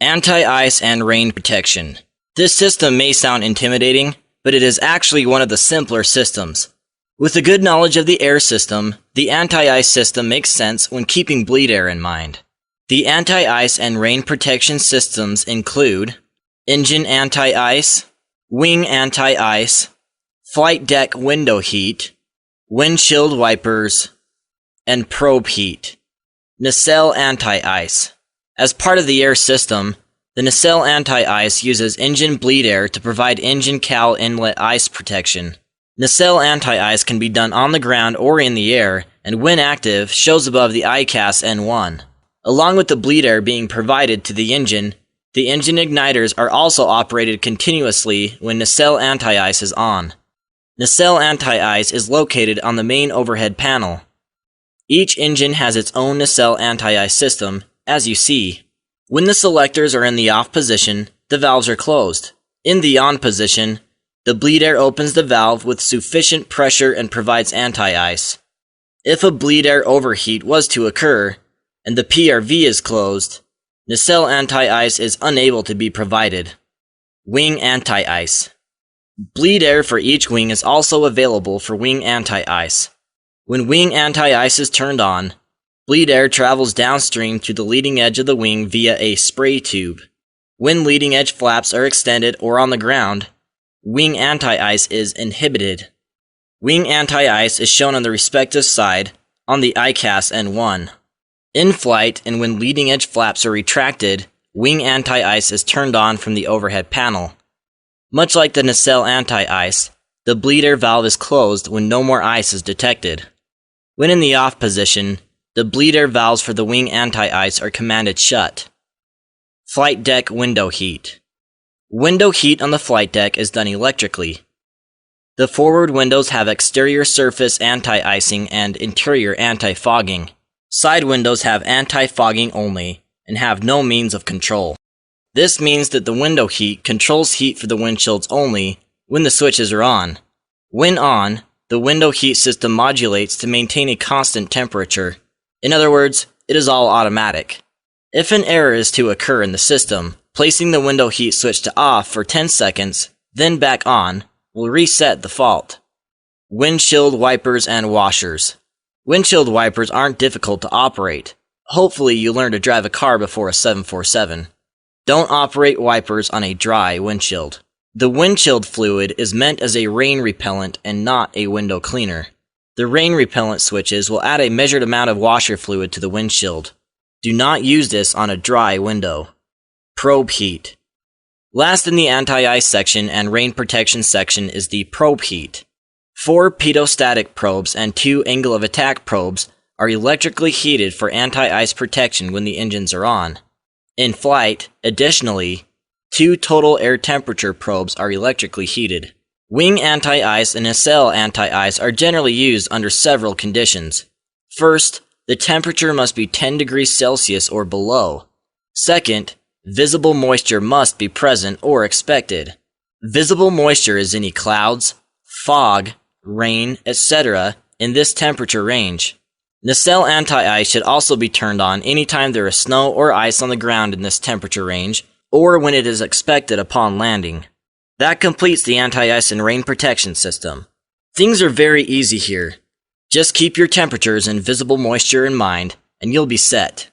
Anti-ice and rain protection. This system may sound intimidating, but it is actually one of the simpler systems. With a good knowledge of the air system, the anti-ice system makes sense when keeping bleed air in mind. The anti-ice and rain protection systems include engine anti-ice, wing anti-ice, flight deck window heat, windshield wipers, and probe heat. Nacelle anti-ice. As part of the air system, the nacelle anti-ice uses engine bleed air to provide engine cowl inlet ice protection. Nacelle anti-ice can be done on the ground or in the air, and when active, shows above the ICAS N1. Along with the bleed air being provided to the engine igniters are also operated continuously when nacelle anti-ice is on. Nacelle anti-ice is located on the main overhead panel. Each engine has its own nacelle anti-ice system, as you see. When the selectors are in the off position, the valves are closed. In the on position, the bleed air opens the valve with sufficient pressure and provides anti-ice. If a bleed air overheat was to occur, and the PRV is closed, nacelle anti-ice is unable to be provided. Wing anti-ice. Bleed air for each wing is also available for wing anti-ice. When wing anti-ice is turned on, bleed air travels downstream to the leading edge of the wing via a spray tube. When leading edge flaps are extended or on the ground, wing anti-ice is inhibited. Wing anti-ice is shown on the respective side on the ICAS N1. In flight and when leading edge flaps are retracted, wing anti-ice is turned on from the overhead panel. Much like the nacelle anti-ice, the bleed air valve is closed when no more ice is detected. When in the off position, the bleed air valves for the wing anti-ice are commanded shut. Flight deck window heat. Window heat on the flight deck is done electrically. The forward windows have exterior surface anti-icing and interior anti-fogging. Side windows have anti-fogging only and have no means of control. This means that the window heat controls heat for the windshields only when the switches are on. When on, the window heat system modulates to maintain a constant temperature. In other words, it is all automatic. If an error is to occur in the system, placing the window heat switch to off for 10 seconds, then back on, will reset the fault. Windshield wipers and washers. Windshield wipers aren't difficult to operate. Hopefully you learn to drive a car before a 747. Don't operate wipers on a dry windshield. The windshield fluid is meant as a rain repellent and not a window cleaner. The rain repellent switches will add a measured amount of washer fluid to the windshield. Do not use this on a dry window. Probe heat. Last in the anti-ice section and rain protection section is the probe heat. 4 pitot-static probes and 2 angle of attack probes are electrically heated for anti-ice protection when the engines are on. In flight, additionally, 2 total air temperature probes are electrically heated. Wing anti-ice and nacelle anti-ice are generally used under several conditions. First, the temperature must be 10 degrees Celsius or below. Second, visible moisture must be present or expected. Visible moisture is any clouds, fog, rain, etc. in this temperature range. Nacelle anti-ice should also be turned on anytime there is snow or ice on the ground in this temperature range, or when it is expected upon landing. That completes the anti-ice and rain protection system. Things are very easy here. Just keep your temperatures and visible moisture in mind, and you'll be set.